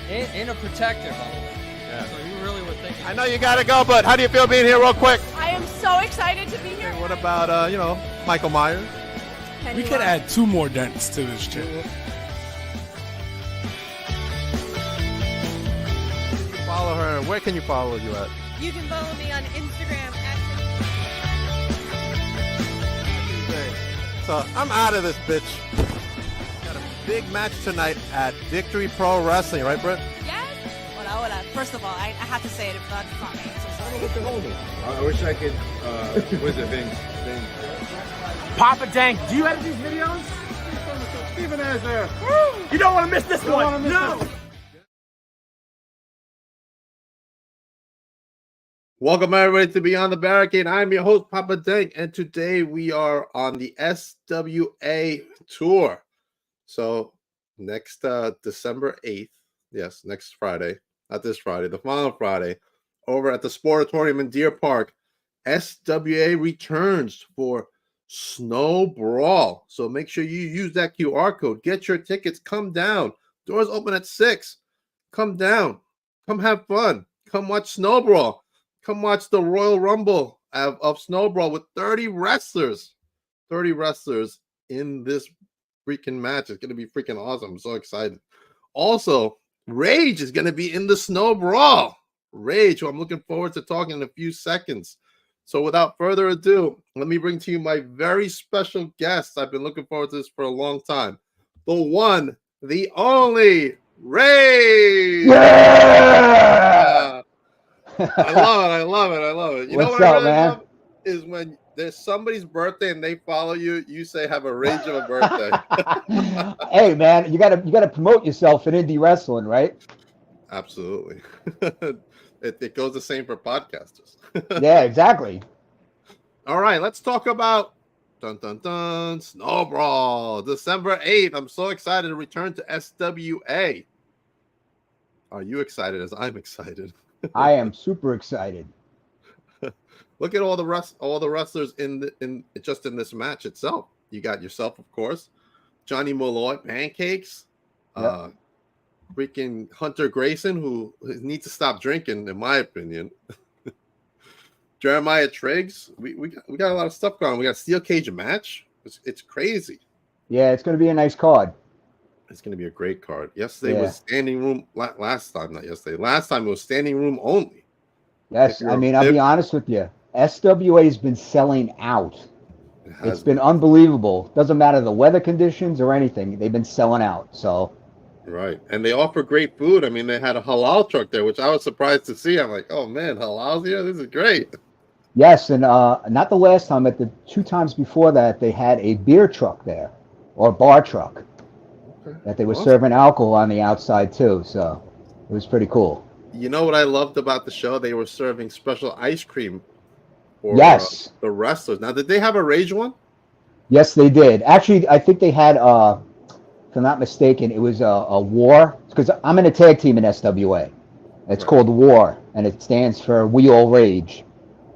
And a protector, by the way. Yeah. So you really were thinking. I know you got to go, but how do you feel being here real quick? I am so excited to be here. What about, Michael Myers? We could add 2 more dents to this chair. Follow her. Where can you follow you at? You can follow me on Instagram. So I'm out of this bitch. Got a big match tonight at Victory Pro Wrestling, right, Britt? Yes. Hola. First of all, I have to say it. If not, I'm so sorry. I wish I could. What is it, Ving? Papa Dank, do you edit these videos? Stephen is there. You don't want to miss this one. No. Welcome everybody to Beyond the Barricade. I'm your host, Papa Dank, and today we are on the SWA tour. So next December 8th, yes, next Friday, not this Friday, the following Friday, over at the Sportatorium in Deer Park, SWA returns for Snow Brawl. So make sure you use that QR code. Get your tickets. Come down. Doors open at 6. Come down. Come have fun. Come watch Snow Brawl. Come watch the Royal Rumble of Snow Brawl with 30 wrestlers. 30 wrestlers in this freaking match. It's going to be freaking awesome. I'm so excited. Also, Rage is going to be in the Snow Brawl. Rage, who I'm looking forward to talking in a few seconds. So without further ado, let me bring to you my very special guest. I've been looking forward to this for a long time. The one, the only, Rage! Yeah! I love it. You know What's what I up, really man? love is when there's somebody's birthday and they follow you, you say have a Rage of a birthday. Hey, man, you gotta promote yourself in indie wrestling, right? Absolutely. It goes the same for podcasters. Yeah, exactly. All right, let's talk about Snow Brawl, December 8th. I'm so excited to return to SWA. Are you excited as I'm excited? I am super excited. Look at all the wrestlers in this match itself. You got yourself, of course, Johnny Malloy, Pancakes, Yep. Freaking Hunter Grayson, who needs to stop drinking, in my opinion. Jeremiah Triggs. We got a lot of stuff going on. We got a steel cage match. It's crazy. Yeah, it's gonna be a nice card. It's going to be a great card. Yesterday was standing room. Last time, not yesterday. Last time it was standing room only. Yes, I mean, I'll be honest with you. SWA has been selling out. It's been unbelievable. Doesn't matter the weather conditions or anything. They've been selling out. So. Right. And they offer great food. I mean, they had a halal truck there, which I was surprised to see. I'm like, oh, man, halal's here? This is great. Yes, and not the last time. At the 2 times before that, they had a beer truck there, or bar truck. That they were serving alcohol on the outside too, so it was pretty cool. You know what I loved about the show? They were serving special ice cream for the wrestlers. Now, did they have a Rage one? Yes, they did. Actually, I think they had, if I'm not mistaken, it was a War, because I'm in a tag team in SWA. It's called War, and it stands for We All Rage.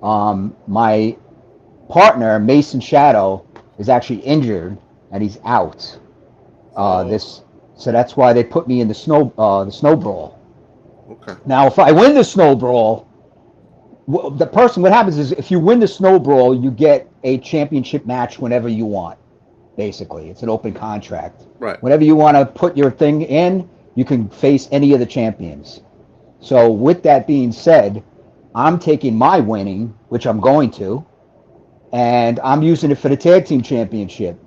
My partner, Mason Shadow, is actually injured, and he's out. So that's why they put me in the snow brawl. Okay. Now, if I win the snow brawl, what happens is if you win the snow brawl, you get a championship match whenever you want. Basically, it's an open contract. Right. Whenever you want to put your thing in, you can face any of the champions. So with that being said, I'm taking my winning, which I'm going to, and I'm using it for the tag team championship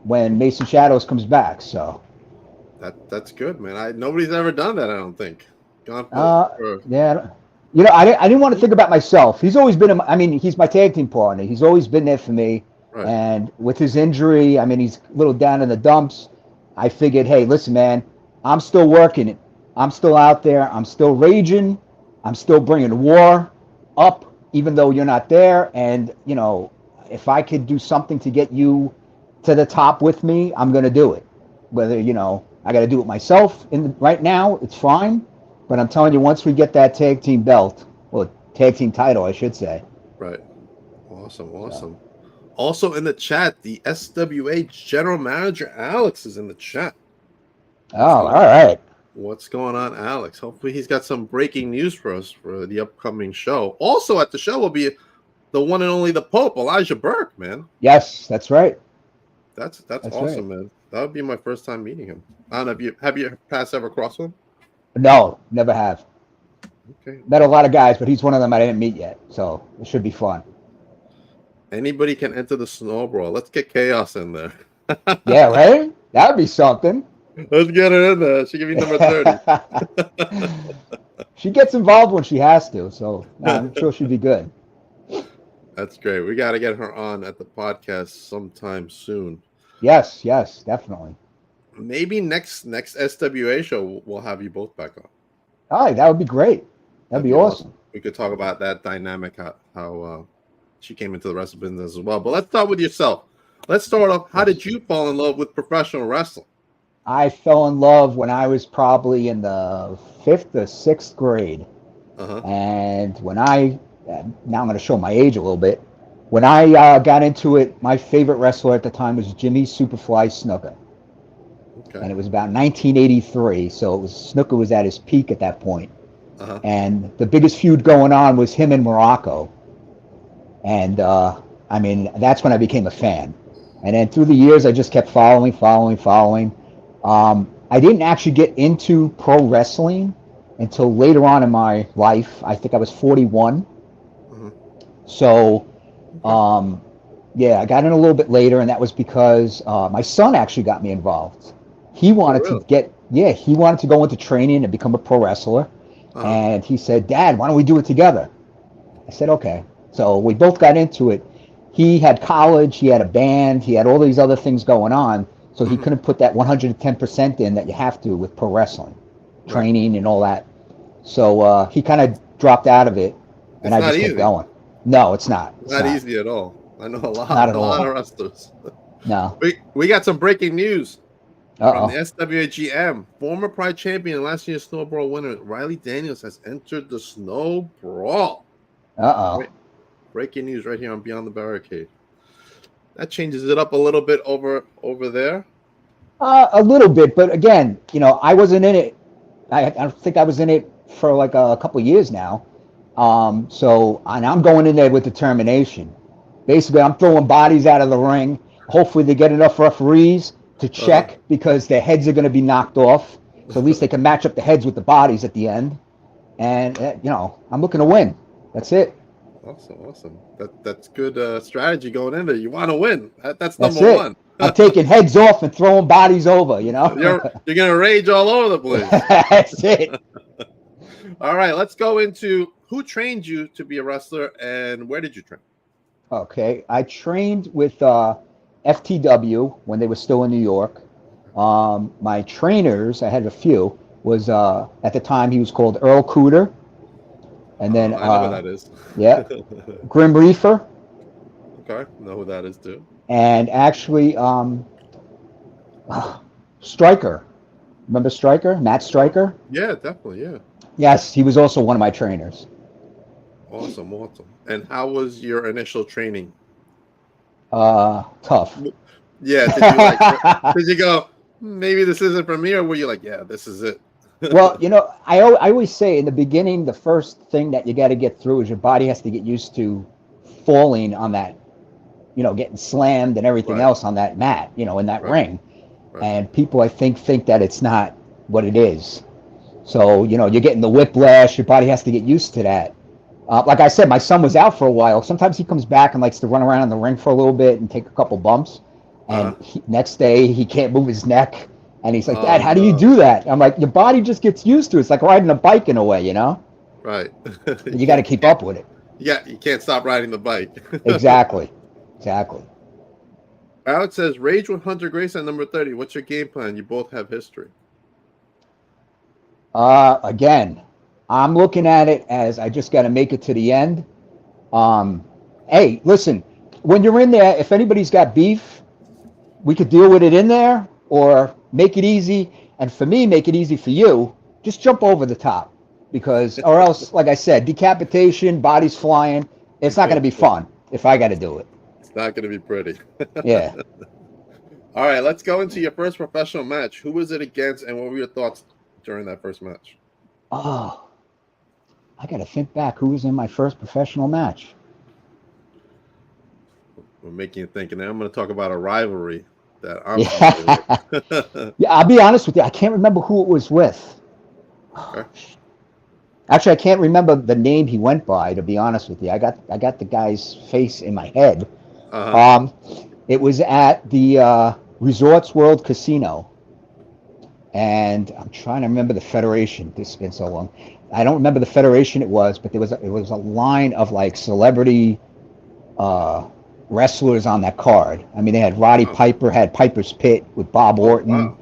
when Mason Shadows comes back. So that's good, man. Nobody's ever done that, I don't think. Yeah, you know, I didn't want to think about myself. He's always been he's my tag team partner. He's always been there for me. Right. And with his injury, I mean, he's a little down in the dumps. I figured, hey, listen, man, I'm still working it. I'm still out there. I'm still raging. I'm still bringing War up, even though you're not there. And, you know, if I could do something to get you to the top with me, I'm going to do it. Whether, you know, I got to do it myself right now, it's fine. But I'm telling you, once we get that tag team belt, or tag team title, I should say. Right. Awesome. Yeah. Also in the chat, the SWA general manager, Alex, is in the chat. Oh, all right. What's going on, Alex? Hopefully he's got some breaking news for us for the upcoming show. Also at the show will be the one and only the Pope, Elijah Burke, man. Yes, that's right. That's That's awesome, right. man. That would be my first time meeting him. I don't know, have you passed ever crossed him? No, never have. Okay. Met a lot of guys, but he's one of them I didn't meet yet. So it should be fun. Anybody can enter the snow brawl. Let's get chaos in there. Yeah, right? That would be something. Let's get her in there. She give me number 30. She gets involved when she has to, so I'm sure she'd be good. That's great. We got to get her on at the podcast sometime soon. Yes, definitely. Maybe next SWA show we'll have you both back on. All right, that would be great. That'd be awesome. We could talk about that dynamic, how she came into the wrestling business as well. But let's start with yourself. Let's start off. How did you fall in love with professional wrestling? I fell in love when I was probably in the 5th or 6th grade. And when now I'm going to show my age a little bit. When I got into it, my favorite wrestler at the time was Jimmy Superfly Snuka. Okay. And it was about 1983, so Snuka was at his peak at that point. And the biggest feud going on was him and Morocco. And I mean, that's when I became a fan. And then through the years, I just kept following. I didn't actually get into pro wrestling until later on in my life. I think I was 41. So, yeah, I got in a little bit later, and that was because my son actually got me involved. He wanted he wanted to go into training and become a pro wrestler. And he said, "Dad, why don't we do it together?" I said, "Okay." So we both got into it. He had college, he had a band, he had all these other things going on. So he couldn't put that 110% in that you have to with pro wrestling, training and all that. So he kind of dropped out of it, and I just kept going. No, it's not. It's not easy at all. I know a lot of wrestlers. No. We got some breaking news from Uh-oh. the SWGM. Former Pride champion and last year's Snow Brawl winner Riley Daniels has entered the Snow Brawl. Uh-oh. Breaking news right here on Beyond the Barricade. That changes it up a little bit over there. A little bit, but again, you know, I wasn't in it. I think I was in it for like a couple of years now. So I'm going in there with determination. Basically, I'm throwing bodies out of the ring. Hopefully, they get enough referees to check because their heads are going to be knocked off. So at least they can match up the heads with the bodies at the end. And you know, I'm looking to win. That's it. Awesome. That's good strategy going in there. You want to win. That's number one. I'm taking heads off and throwing bodies over. You know, you're gonna rage all over the place. That's it. All right, let's go into who trained you to be a wrestler and where did you train? Okay, I trained with FTW when they were still in New York. My trainers, I had a few, was at the time he was called Earl Cooter. And then I know who that is. Yeah. Grim Reaper. Okay, know who that is too. And actually Stryker. Remember Stryker? Matt Stryker? Yeah, definitely, yeah. Yes, he was also one of my trainers. Awesome. And how was your initial training? Tough. Yeah, did you go, maybe this isn't for me, or were you like, yeah, this is it? Well, you know, I always say in the beginning, the first thing that you got to get through is your body has to get used to falling on that, you know, getting slammed and everything else on that mat, you know, in that ring. And people, I think that it's not what it is. So, you know, you're getting the whiplash. Your body has to get used to that. Like I said, my son was out for a while. Sometimes he comes back and likes to run around in the ring for a little bit and take a couple bumps. And next day, he can't move his neck. And he's like, Dad, how do you do that? I'm like, your body just gets used to it. It's like riding a bike in a way, you know? Right. You got to keep up with it. Yeah, you can't stop riding the bike. Exactly. Alex says, Rage with Hunter Grace at number 30. What's your game plan? You both have history. Again, I'm looking at it as I just got to make it to the end. Hey, listen, when you're in there, if anybody's got beef, we could deal with it in there or make it easy. And for me, make it easy for you. Just jump over the top because, or else, like I said, decapitation, bodies flying. It's not going to be fun if I got to do it. It's not going to be pretty. Yeah. All right, let's go into your first professional match. Who was it against and what were your thoughts during that first match? Oh, I got to think back. Who was in my first professional match? We're making you think, and then I'm going to talk about a rivalry that I'm Yeah. Yeah, I'll be honest with you. I can't remember who it was with. Okay. Actually, I can't remember the name he went by. To be honest with you, I got the guy's face in my head. Uh-huh. It was at the Resorts World Casino, and I'm trying to remember the federation. This has been so long. I don't remember the federation it was, but it was a line of like celebrity wrestlers on that card. I mean, they had Roddy Piper, had Piper's Pit with Bob Orton.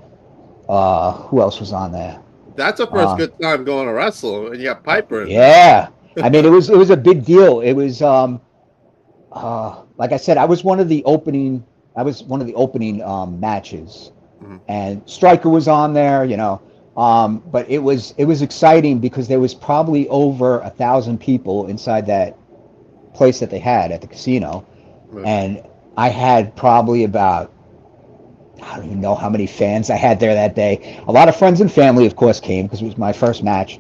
Wow. Who else was on there? That's the first good time going to wrestle, and you got Piper in there. Yeah. I mean, it was a big deal. It was like I said, I was one of the opening matches, and Stryker was on there, you know. But it was exciting because there was probably over 1,000 people inside that place that they had at the casino, and I had probably about, I don't even know how many fans I had there that day. A lot of friends and family, of course, came because it was my first match,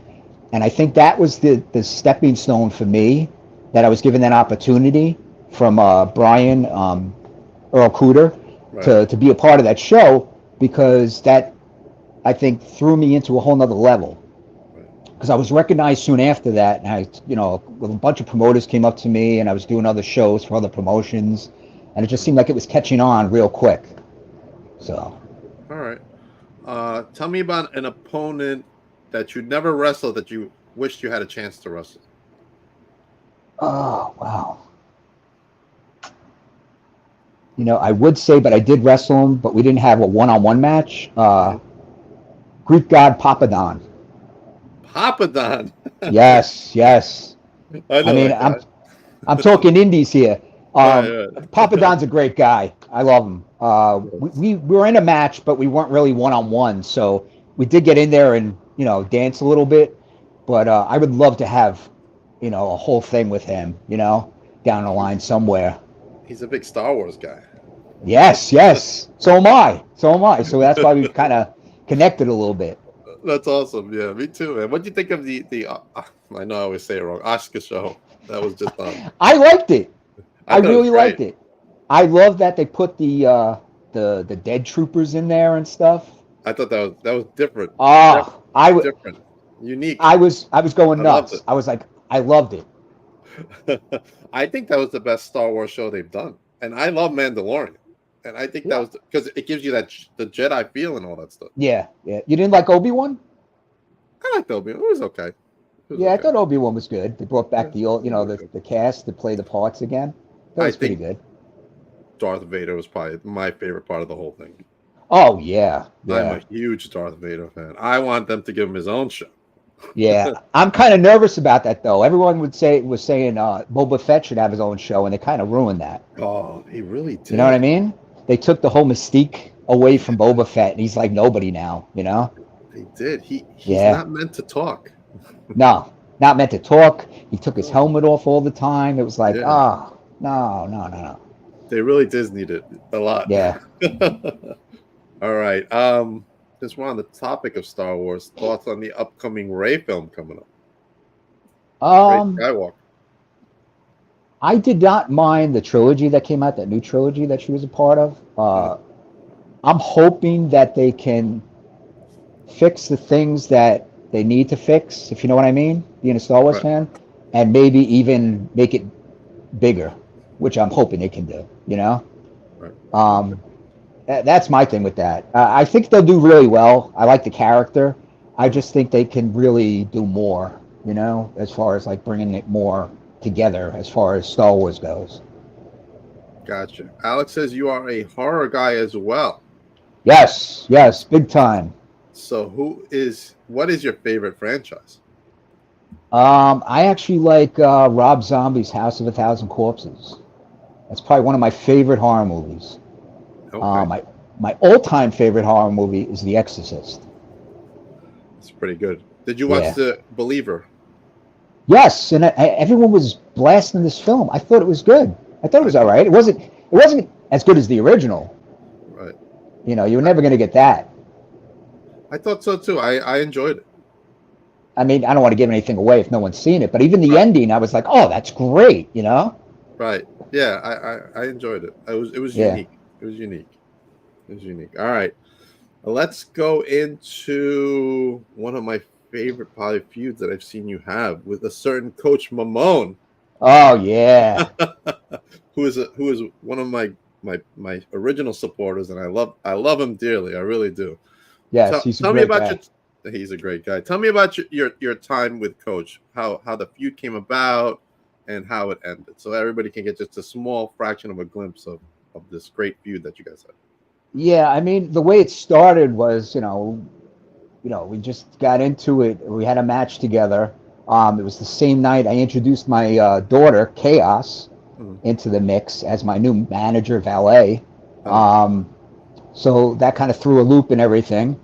and I think that was the stepping stone for me, that I was given that opportunity from Brian Earl Cooter to be a part of that show, because that, I think, threw me into a whole nother level. Because I was recognized soon after that, and a bunch of promoters came up to me, and I was doing other shows for other promotions, and it just seemed like it was catching on real quick. So. All right. Tell me about an opponent that you never wrestled that you wished you had a chance to wrestle. Oh, wow. You know, I would say, but I did wrestle him, but we didn't have a one-on-one match. Greek god Papadon. Papadon. Yes. I mean, I'm talking indies here. Papadon's a great guy. I love him. We were in a match, but we weren't really one-on-one, so we did get in there and, dance a little bit. But I would love to have, a whole thing with him, down the line somewhere. He's a big Star Wars guy. Yes. So am I. So that's why we've kind of connected a little bit. That's awesome. Yeah, me too, man. What do you think of the I know I always say it wrong, Oscar show? That was just I liked it. I really liked it. I love that they put the dead troopers in there and stuff. I thought that was different. Different. Unique. I was going nuts. I was like, I loved it. I think that was the best Star Wars show they've done. And I love Mandalorian. And I think that was because it gives you the Jedi feel and all that stuff. Yeah. You didn't like Obi-Wan? I liked Obi-Wan. It was okay. I thought Obi-Wan was good. They brought back the old, the cast to play the parts again. That was pretty good. Darth Vader was probably my favorite part of the whole thing. Oh, yeah. I'm a huge Darth Vader fan. I want them to give him his own show. Yeah, I'm kind of nervous about that, though. Everyone was saying Boba Fett should have his own show, and they kind of ruined that. Oh, he really did. You know what I mean? They took the whole mystique away from Boba Fett, and he's like nobody now, They did. He's not meant to talk. No, not meant to talk. He took his helmet off all the time. It was like, no. They really Disneyed it a lot. Yeah. All right. Since we're on the topic of Star Wars, thoughts on the upcoming Rey film coming up? Rey Skywalker. I did not mind the trilogy that came out, that new trilogy that she was a part of. I'm hoping that they can fix the things that they need to fix, if you know what I mean, being a Star Wars fan, and maybe even make it bigger, which I'm hoping they can do, Right. That's my thing with that. I think they'll do really well. I like the character. I just think they can really do more, as far as like bringing it more together as far as Star Wars goes. Gotcha. Alex says you are a horror guy as well. Yes, big time. So what is your favorite franchise? I actually like Rob Zombie's House of a Thousand Corpses. That's probably one of my favorite horror movies. Okay. My all-time favorite horror movie is The Exorcist. It's pretty good. Did you watch The Believer? Yes, and everyone was blasting this film. I thought it was good. I thought it was all right. It wasn't as good as the original. Right. You were never going to get that. I thought so too. I enjoyed it. I mean, I don't want to give anything away if no one's seen it, but even the Right. ending, I was like, oh, that's great, you know? Right. Yeah, I enjoyed it. It was Yeah. unique. It was unique. It was unique. All right. Let's go into one of my favorite probably feuds that I've seen you have with a certain Coach Mamone, Oh, yeah. who is one of my original supporters, and I love him dearly. I really do. Yes, he's a Tell me great about guy. he's a great guy. Tell me about your time with Coach, how the feud came about and how it ended, so everybody can get just a small fraction of a glimpse of this great feud that you guys had. Yeah, I mean, the way it started was, we just got into it. We had a match together. It was the same night I introduced my daughter, Chaos, Mhm. into the mix as my new manager, valet. Uh, So that kind of threw a loop and everything.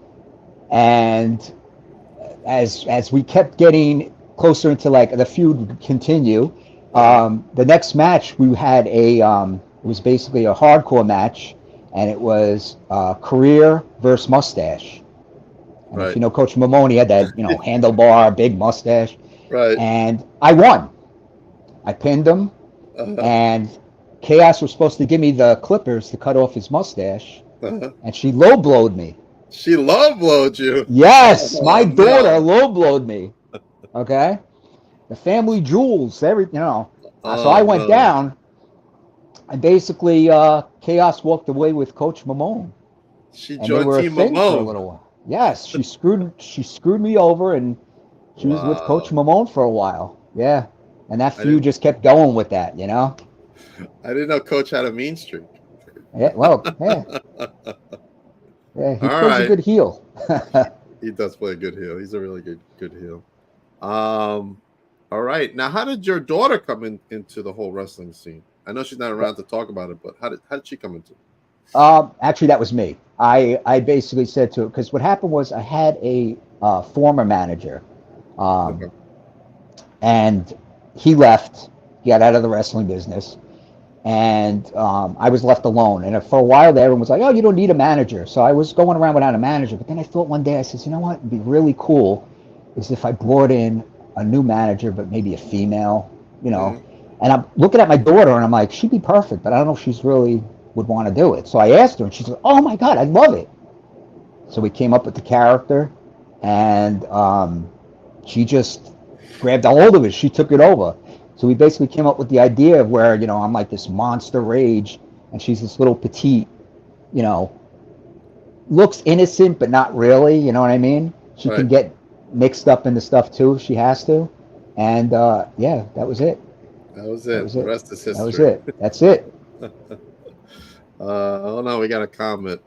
And as we kept getting closer into like the feud would continue, the next match we had it was basically a hardcore match, and it was career versus mustache. And if right. you know Coach Mamone, he had that handlebar, big mustache, Right. and I won. I pinned him, Uh-huh. and Chaos was supposed to give me the clippers to cut off his mustache, Uh-huh. and she low blowed me. She low blowed you. Yes, my Oh daughter no. low blowed me. Okay, the family jewels, So I Oh went no. down, and basically Chaos walked away with Coach Mamone, She and they joined were a Team thing for a Mamone. little while. Yes, she screwed me over, and she was with Coach Wow. Mamone for a while. Yeah, and that I feud didn't just kept going with that. I didn't know Coach had a mean streak. Yeah, well, yeah, yeah, he All plays a right. good heel. He does play a good heel. He's a really good heel. All right. Now, how did your daughter come into the whole wrestling scene? I know she's not around to talk about it, but how did she come into it? Actually, that was me. I basically said to, because what happened was I had a former manager, um, Okay. and he left. He got out of the wrestling business, and I was left alone. And for a while there, everyone was like, "Oh, you don't need a manager." So I was going around without a manager. But then I thought one day, I said, "You know what? It'd be really cool is if I brought in a new manager, but maybe a female, you know." Mhm. And I'm looking at my daughter, and I'm like, "She'd be perfect, but I don't know if she's really would want to do it." So I asked her, and she said, "Oh my God, I love it." So we came up with the character, and she just grabbed a hold of it. She took it over. So we basically came up with the idea of where I'm like this monster rage, and she's this little petite, you know, looks innocent but not really. You know what I mean? She can Right. get mixed up into stuff too if she has to, and yeah, that was it. That was That it. was The it. rest is That was history. it. That's it. Oh no, we got a comment.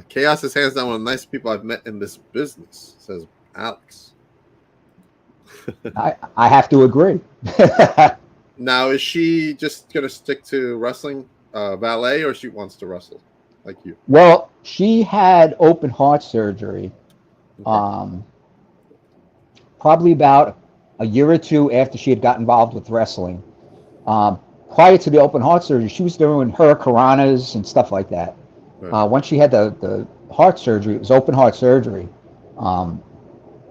Chaos is hands down one of the nicest people I've met in this business, says Alex. I have to agree. Now, is she just gonna stick to wrestling ballet, or she wants to wrestle like you? Well, she had open heart surgery Okay. um, probably about a year or two after she had got involved with wrestling. Um, Prior to the open heart surgery, she was doing hurricanranas and stuff like that. Right. Once she had the heart surgery, it was open heart surgery. Um,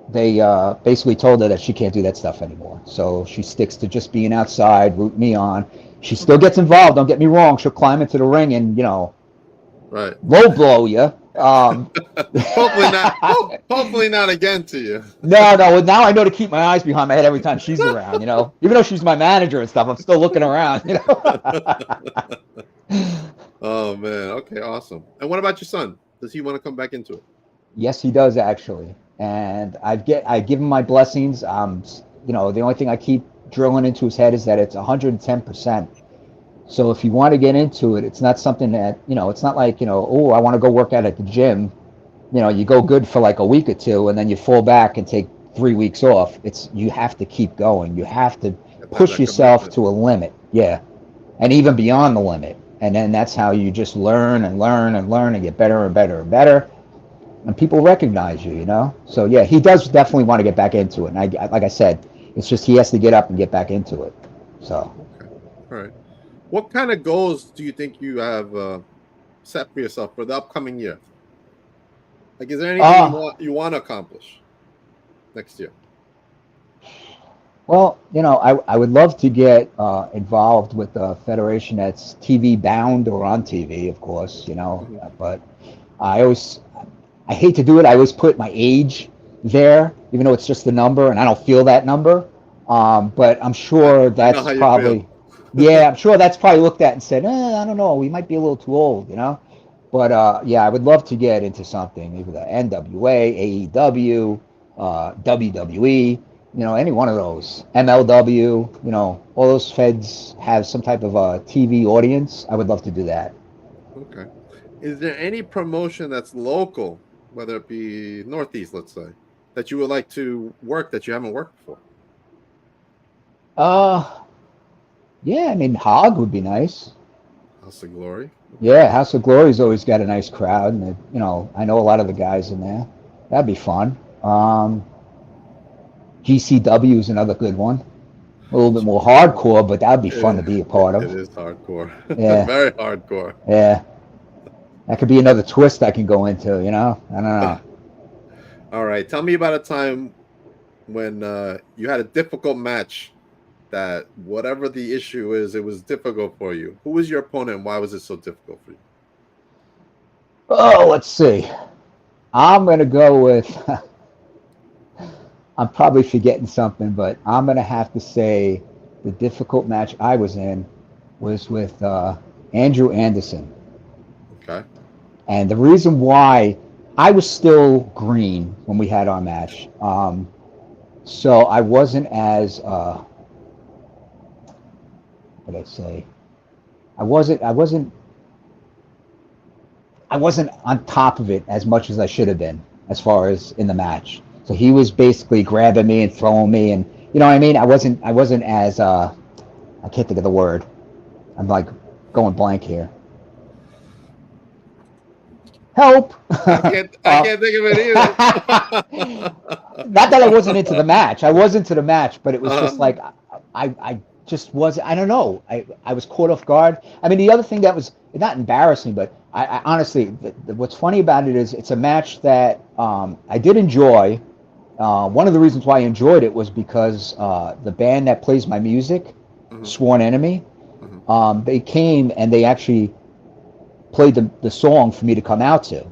they basically told her that she can't do that stuff anymore. So she sticks to just being outside, rooting me on. She still gets involved. Don't get me wrong. She'll climb into the ring and Right. low blow you. Hopefully not. Hopefully not again to you. No. Now I know to keep my eyes behind my head every time she's around. Even though she's my manager and stuff, I'm still looking around. Oh man. Okay. Awesome. And what about your son? Does he want to come back into it? Yes, he does actually, and I give him my blessings. The only thing I keep drilling into his head is that it's 110%. So if you want to get into it, it's not something that it's not like oh, I want to go work out at the gym. You go good for like a week or two, and then you fall back and take 3 weeks off. You have to keep going. You have to Have push that yourself commitment. to a limit. Yeah, and even beyond the limit. And then that's how you just learn and learn and learn and get better and better and better. And people recognize you. So yeah, he does definitely want to get back into it. And like I said, it's just he has to get up and get back into it. So. Okay. All right. What kind of goals do you think you have set for yourself for the upcoming year? Like, is there anything you want to accomplish next year? Well, I would love to get involved with a federation that's TV bound or on TV, of course, but I hate to do it. I always put my age there, even though it's just a number, and I don't feel that number. But I'm sure that's probably, yeah, I'm sure that's probably looked at and said, I don't know, we might be a little too old, But yeah, I would love to get into something, maybe the NWA, AEW, WWE, any one of those, MLW, all those feds have some type of a TV audience. I would love to do that. Okay. Is there any promotion that's local, whether it be Northeast, let's say, that you would like to work that you haven't worked before? Yeah, I mean, Hog would be nice. House of Glory. Yeah, House of Glory's always got a nice crowd, and I know a lot of the guys in there. That'd be fun. GCW is another good one. A little bit more hardcore, but that'd be fun to be a part of. It is hardcore. Yeah. Very hardcore. Yeah. That could be another twist I can go into, I don't know. All right. Tell me about a time when you had a difficult match that whatever the issue is, it was difficult for you. Who was your opponent and why was it so difficult for you? Oh, let's see. I'm going to go with, I'm probably forgetting something, but I'm going to have to say the difficult match I was in was with Andrew Anderson. Okay. And the reason why, I was still green when we had our match. So I wasn't as, what did I say? I wasn't on top of it as much as I should have been as far as in the match. So he was basically grabbing me and throwing me, and you know what I mean? I wasn't as I can't think of the word. I'm like going blank here. Help! I can't think of it either. Not that I wasn't into the match. I was into the match, but it was just like I just wasn't. I don't know. I was caught off guard. I mean, the other thing that was not embarrassing, but I honestly, what's funny about it is it's a match that I did enjoy. One of the reasons why I enjoyed it was because the band that plays my music, Sworn Enemy, they came and they actually played the song for me to come out to.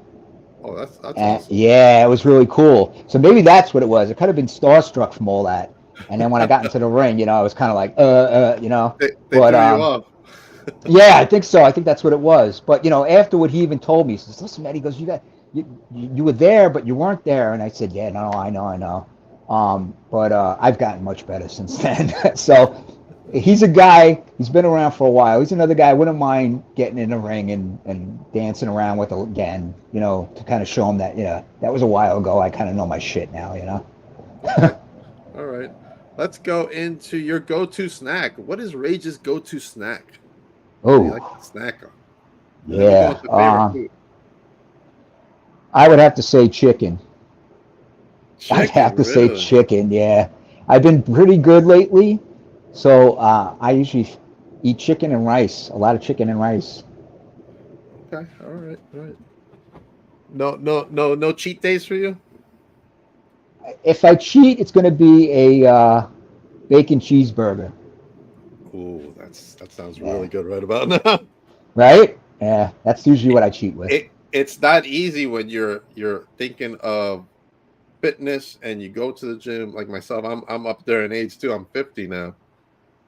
Oh, that's awesome. Yeah, it was really cool. So maybe that's what it was. It could have been starstruck from all that. And then when I got into the ring, I was kind of like, They threw you off. Yeah, I think so. I think that's what it was. But afterward, he even told me, he says, "Listen, Matt," he goes, you were there, but you weren't there." And I said, "Yeah, no, I know." But I've gotten much better since then. So he's a guy. He's been around for a while. He's another guy I wouldn't mind getting in the ring and dancing around with again. To kind of show him that that was a while ago. I kind of know my shit now. All right. Let's go into your go-to snack. What is Rage's go-to snack? Oh, you like to snack on? Yeah. I would have to say chicken. I'd have to say chicken, yeah. I've been pretty good lately, so I usually eat chicken and rice, a lot of chicken and rice. Okay, all right. No cheat days for you? If I cheat, it's going to be a bacon cheeseburger. Ooh, that sounds really good right about now. Right? Yeah, that's usually what I cheat with. It's not easy when you're thinking of fitness and you go to the gym. Like myself, I'm up there in age too. I'm 50 now,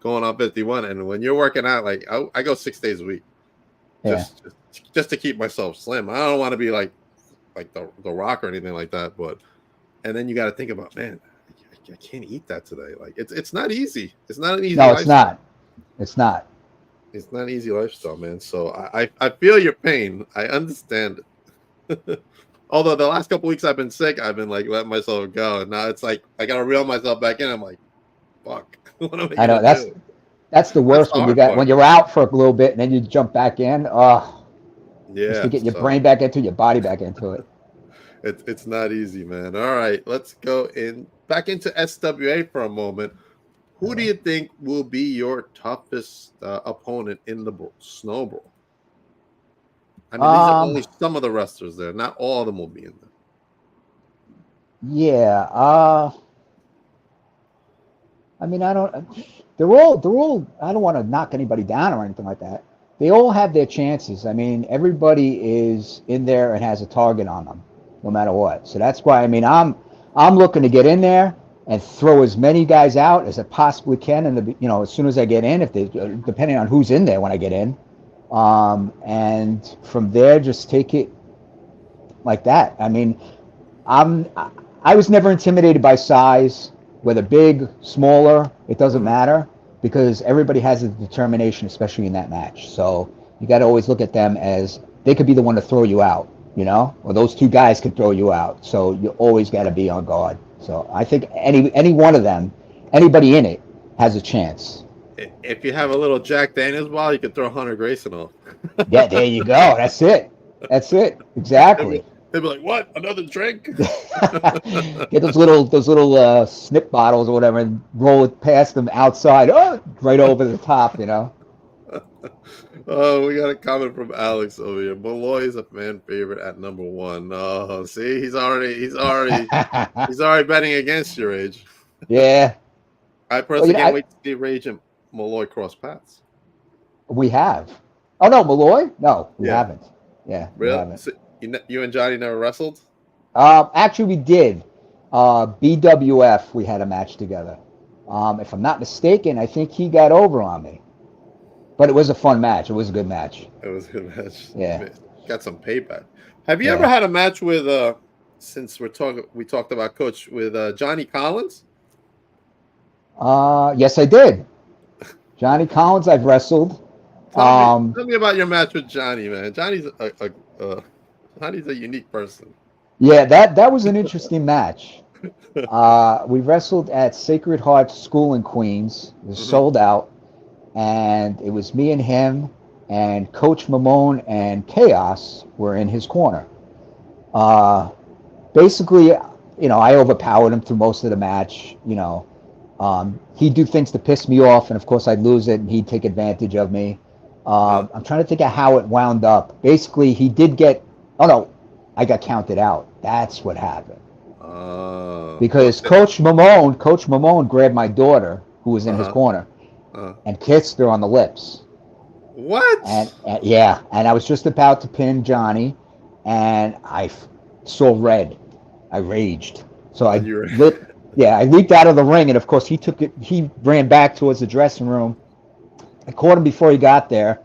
going on 51. And when you're working out, like I go 6 days a week, just to keep myself slim. I don't want to be like the Rock or anything like that, and then you got to think about, man, I can't eat that today. Like it's not easy. It's not an easy. No, it's not. It's not. It's not an easy lifestyle, man. So I feel your pain. I understand it. Although the last couple weeks I've been sick, I've been like letting myself go, and now it's like I gotta reel myself back in. I'm like, fuck. What am I know that's the worst when you're out for a little bit and then you jump back in. Oh, yeah. Just to get your brain back into your body back into it. It's not easy, man. All right, let's go back into SWA for a moment. Who do you think will be your toughest opponent in the Snow Brawl? I mean, these are only some of the wrestlers there. Not all of them will be in there. Yeah. I mean, I don't. They're all. I don't want to knock anybody down or anything like that. They all have their chances. I mean, everybody is in there and has a target on them, no matter what. So that's why. I mean, I'm looking to get in there and throw as many guys out as I possibly can. And as soon as I get in, if they, depending on who's in there when I get in, and from there just take it like that. I mean, I'm. I was never intimidated by size, whether big, smaller, it doesn't matter because everybody has a determination, especially in that match. So you got to always look at them as they could be the one to throw you out, or those two guys could throw you out. So you always got to be on guard. So I think any one of them, anybody in it, has a chance. If you have a little Jack Daniels ball, you can throw Hunter Grayson off. Yeah, there you go. That's it. Exactly. They'd be like, "What? Another drink?" Get those little snip bottles or whatever, and roll it past them outside. Oh, right over the top. Oh, we got a comment from Alex over here. Malloy is a fan favorite at number 1. Oh, see, he's already betting against your age. Yeah. I personally can't wait to see Rage and Malloy cross paths. We have. Oh no, Malloy? No, we haven't. Yeah, really? We haven't. So you and Johnny never wrestled? Actually, we did. BWF, we had a match together. If I'm not mistaken, I think he got over on me. But it was a fun match. It was a good match. It was a good match. Yeah. Got some payback. Have you ever had a match with since we talked about Coach with Johnny Collins? Yes, I did. Johnny Collins, I've wrestled. Tell me about your match with Johnny, man. Johnny's a unique person. Yeah, that was an interesting match. We wrestled at Sacred Heart School in Queens. It was sold out, and it was me and him, and Coach Mamone and Chaos were in his corner. Basically, I overpowered him through most of the match. He'd do things to piss me off, and of course I'd lose it, and he'd take advantage of me. I'm trying to think of how it wound up. Basically, he did get. Oh no, I got counted out. That's what happened. Because Coach Mamone grabbed my daughter, who was in his corner, and kissed her on the lips. What? And I was just about to pin Johnny, and I saw red. I raged. So I leaped out of the ring, and of course he ran back towards the dressing room. I caught him before he got there,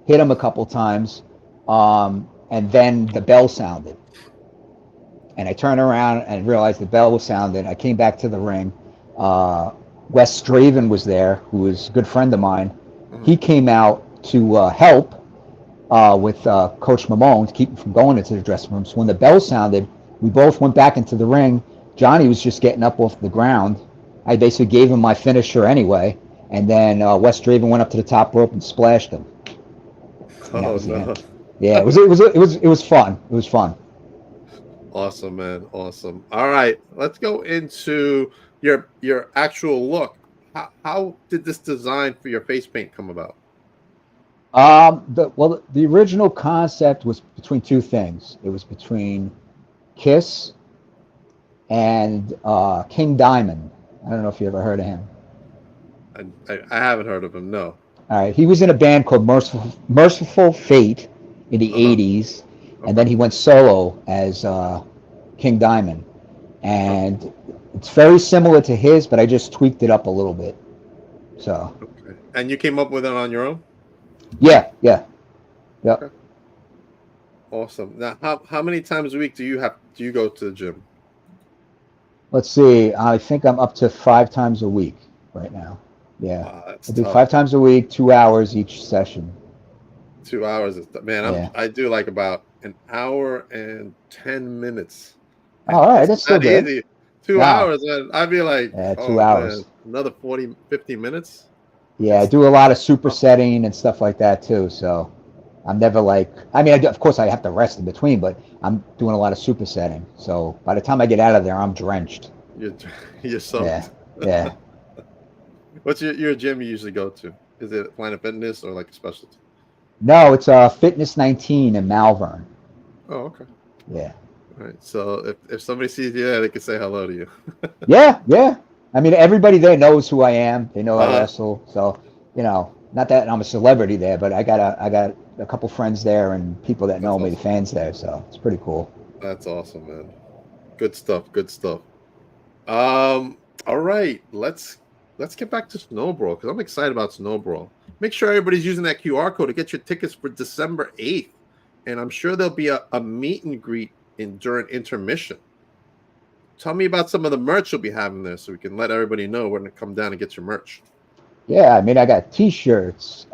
hit him a couple times, and then the bell sounded. And I turned around and realized the bell was sounding. I came back to the ring. Wes Straven was there, who was a good friend of mine. He came out to help with Coach Mamone to keep him from going into the dressing room. So when the bell sounded, we both went back into the ring. Johnny was just getting up off the ground. I basically gave him my finisher anyway. And then Wes Draven went up to the top rope and splashed him. Oh no! Yeah, it was fun. It was fun. Awesome, man. Awesome. All right, let's go into your actual look. How did this design for your face paint come about? The original concept was between two things. It was between Kiss and King Diamond. I don't know if you ever heard of him. I haven't heard of him. No. All right, he was in a band called Merciful Fate in the 80s, and then he went solo as King Diamond. And it's very similar to his, but I just tweaked it up a little bit. So. Okay. And you came up with it on your own? Yeah. Yep. Okay. Awesome. Now, how many times a week do you go to the gym? Let's see. I think I'm up to 5 times a week right now. Yeah. Wow, I do tough. 5 times a week, 2 hours each session. 2 hours is man. I do like about an hour and 10 minutes. Oh, all right, that's still good. Easy. 2 hours, man. I'd be like, 2 hours. Man, another 50 minutes. Yeah, I do a lot of supersetting and stuff like that too. So I'm never like, of course I have to rest in between, but I'm doing a lot of supersetting. So by the time I get out of there, I'm drenched. You're soaked. Yeah. What's your gym you usually go to? Is it Planet Fitness or like a specialty? No, it's Fitness 19 in Malvern. Oh, okay. Yeah. All right. So if somebody sees you there, they can say hello to you. Yeah, yeah. I mean, everybody there knows who I am. They know I Uh-huh. wrestle. So, not that I'm a celebrity there, but I got a couple friends there and people that That's know me, the awesome. fans there. So it's pretty cool. That's awesome, man. Good stuff. Good stuff. All right. Let's get back to Snowball because I'm excited about Snowball. Make sure everybody's using that QR code to get your tickets for December 8th. And I'm sure there'll be a meet and greet during intermission. Tell me about some of the merch you'll be having there so we can let everybody know when to come down and get your merch. Yeah, I mean, I got T-shirts,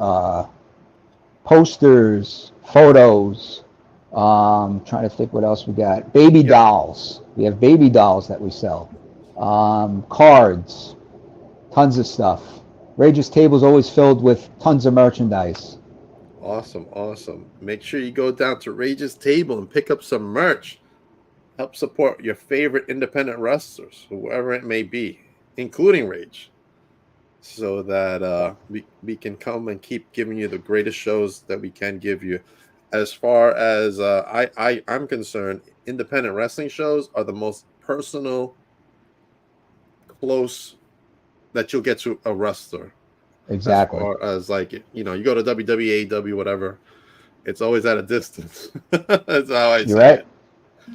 posters, photos. Trying to think what else we got. Baby dolls. We have baby dolls that we sell. Cards, tons of stuff. Rage's table is always filled with tons of merchandise. Awesome, awesome. Make sure you go down to Rage's Table and pick up some merch. Help support your favorite independent wrestlers, whoever it may be, including Rage, so that we can come and keep giving you the greatest shows that we can give you. As far as I'm concerned, independent wrestling shows are the most personal, close that you'll get to a wrestler. Exactly. As far as you go to WWE, AEW, whatever, it's always at a distance. That's how I You're see right. it.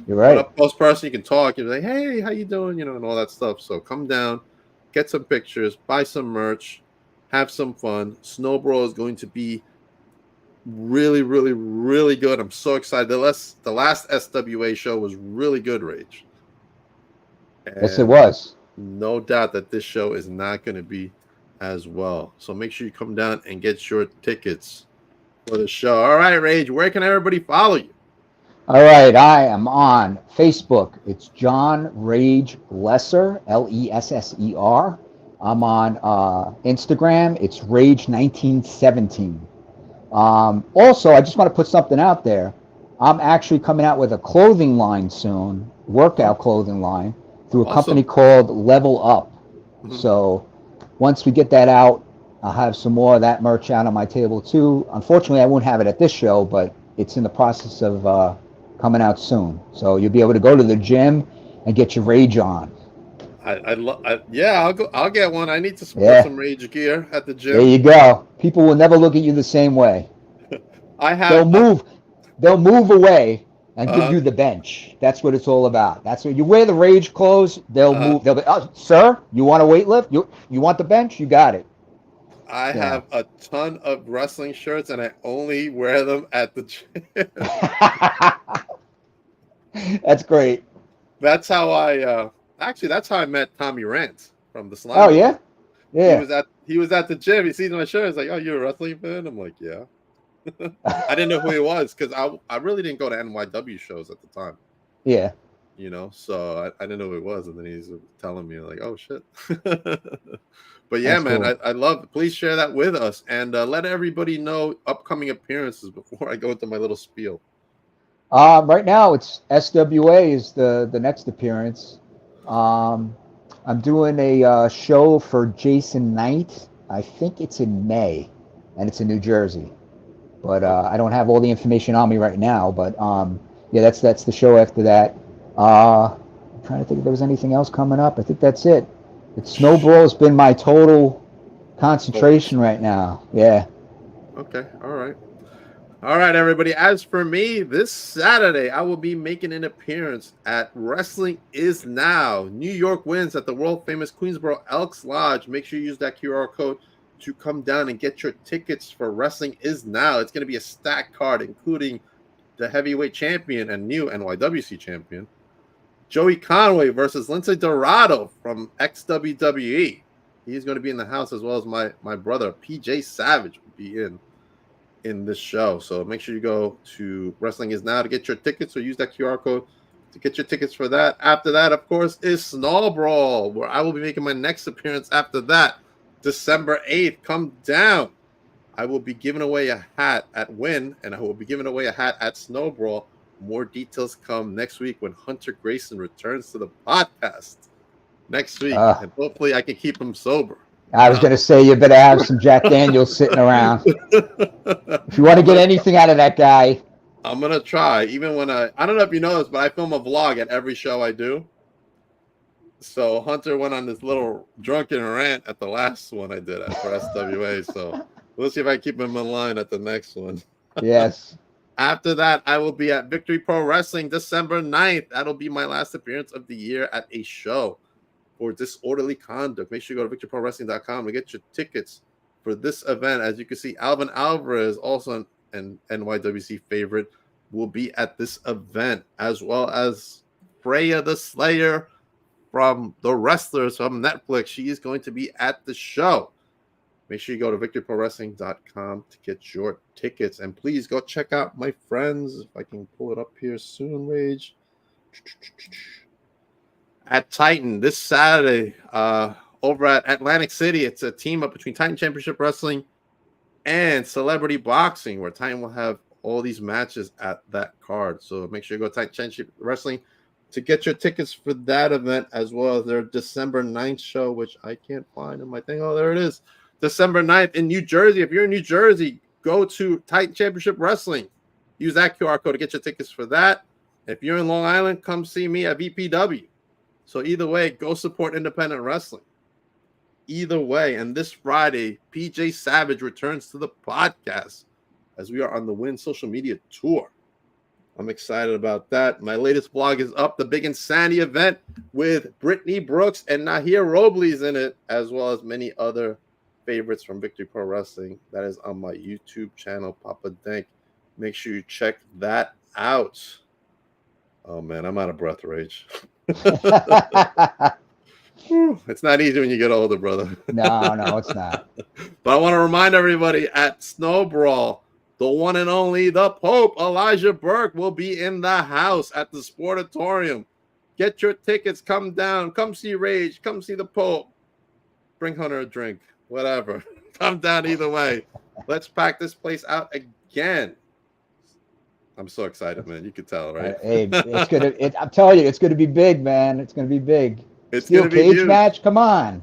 You're right. But up close person, you can talk. You're like, hey, how you doing? And all that stuff. So come down, get some pictures, buy some merch, have some fun. Snowball is going to be really, really, really good. I'm so excited. The last SWA show was really good, Rage. Yes, it was. No doubt that this show is not going to be as well. So make sure you come down and get your tickets for the show. All right, Rage, where can everybody follow you? All right, I am on Facebook. It's John Rage Lesser, Lesser. I'm on Instagram. It's Rage1917. Also, I just want to put something out there. I'm actually coming out with a clothing line soon, workout clothing line, through a company called Level Up. Mm-hmm. So once we get that out, I'll have some more of that merch out on my table too. Unfortunately, I won't have it at this show, but it's in the process of coming out soon. So you'll be able to go to the gym and get your Rage on. I'll get one. I need to support some Rage gear at the gym. There you go. People will never look at you the same way. They'll move away and give you the bench. That's what it's all about. That's what you wear the Rage clothes. They'll move. They'll be, sir, you want a weight lift? You want the bench? You got it. I have a ton of wrestling shirts, and I only wear them at the gym. That's great. That's how that's how I met Tommy Rance from the Slime. Oh yeah, yeah. He was at the gym. He sees my shirt. He's like, "Oh, you're a wrestling fan?" I'm like, "Yeah." I didn't know who he was because I really didn't go to NYW shows at the time. Yeah. So I didn't know who he was, and then he's telling me like, "Oh shit." But yeah, that's man, cool. I love it. Please share that with us and let everybody know upcoming appearances before I go into my little spiel. Right now, it's SWA is the next appearance. I'm doing a show for Jason Knight. I think it's in May, and it's in New Jersey. But I don't have all the information on me right now. But yeah, that's the show after that. I'm trying to think if there was anything else coming up. I think that's it. Snowball has been my total concentration right now. Yeah. Okay. All right, everybody. As for me, this Saturday, I will be making an appearance at Wrestling Is Now. New York wins at the world-famous Queensboro Elks Lodge. Make sure you use that QR code to come down and get your tickets for Wrestling Is Now. It's going to be a stacked card, including the heavyweight champion and new NYWC champion, Joey Conway versus Lindsay Dorado from ex-WWE. He's going to be in the house, as well as my brother, PJ Savage, will be in this show. So make sure you go to Wrestling Is Now to get your tickets, or use that QR code to get your tickets for that. After that, of course, is Snowball, where I will be making my next appearance after that, December 8th. Come down. I will be giving away a hat at Win, and I will be giving away a hat at Snowball. More details come next week when Hunter Grayson returns to the podcast next week, and hopefully I can keep him sober. I was going to say, you better have some Jack Daniels sitting around. If you want to get anything out of that guy, I'm gonna try. Even when I don't know if you know this, but I film a vlog at every show I do. So Hunter went on this little drunken rant at the last one I did for SWA. So we'll see if I keep him in line at the next one. Yes. After that, I will be at Victory Pro Wrestling December 9th. That'll be my last appearance of the year at a show for Disorderly Conduct. Make sure you go to victoryprowrestling.com to get your tickets for this event. As you can see, Alvin Alvarez, also an NYWC favorite, will be at this event, as well as Freya the Slayer from The Wrestlers from Netflix. She is going to be at the show. Make sure you go to victoryprowrestling.com to get your tickets. And please go check out my friends. If I can pull it up here soon, Rage. At Titan this Saturday, over at Atlantic City. It's a team up between Titan Championship Wrestling and Celebrity Boxing, where Titan will have all these matches at that card. So make sure you go to Titan Championship Wrestling to get your tickets for that event, as well as their December 9th show, which I can't find in my thing. Oh, there it is. December 9th in New Jersey. If you're in New Jersey, go to Titan Championship Wrestling. Use that QR code to get your tickets for that. If you're in Long Island, come see me at VPW. So either way, go support independent wrestling. Either way. And this Friday, PJ Savage returns to the podcast as we are on the Win social media tour. I'm excited about that. My latest blog is up, the Big Insanity event with Brittany Brooks and Nahir Robles in it, as well as many other favorites from Victory Pro Wrestling. That is on my YouTube channel, Papa Dank. Make sure you check that out. Oh, man, I'm out of breath, Rage. It's not easy when you get older, brother. No, it's not. But I want to remind everybody at Snow Brawl, the one and only, the Pope, Elijah Burke, will be in the house at the Sportatorium. Get your tickets. Come down. Come see Rage. Come see the Pope. Bring Hunter a drink. Whatever. Come down either way. Let's pack this place out again. I'm so excited, man. You can tell, right? Hey, I'm telling you, it's gonna be big, man. It's gonna be big. It's Steel gonna be cage huge. match. Come on,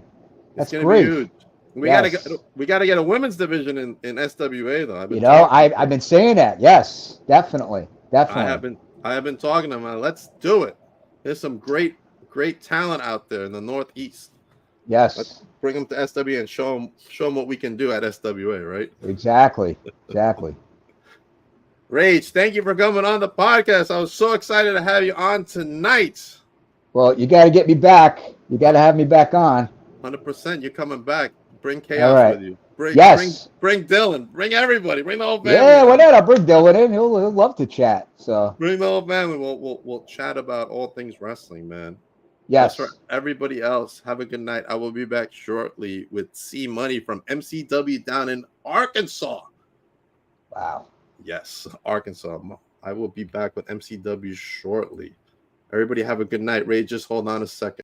that's great. Be huge. We gotta get a women's division in SWA though. I've been saying that. Yes, definitely. I have been talking to them. Let's do it. There's some great talent out there in the Northeast. Yes. Let's bring them to SWA and show them what we can do at SWA, right? Exactly. Rage, thank you for coming on the podcast. I was so excited to have you on tonight. Well, you got to get me back. You got to have me back on. 100%. You're coming back. Bring Chaos with you. Bring Dylan. Bring everybody. Bring the whole family. Yeah, why not? I'll bring Dylan in. He'll love to chat. So bring the whole family. We'll chat about all things wrestling, man. Yes. That's for everybody else. Have a good night. I will be back shortly with C Money from MCW down in Arkansas. Wow. Yes, Arkansas. I will be back with MCW shortly. Everybody have a good night. Ray, just hold on a second.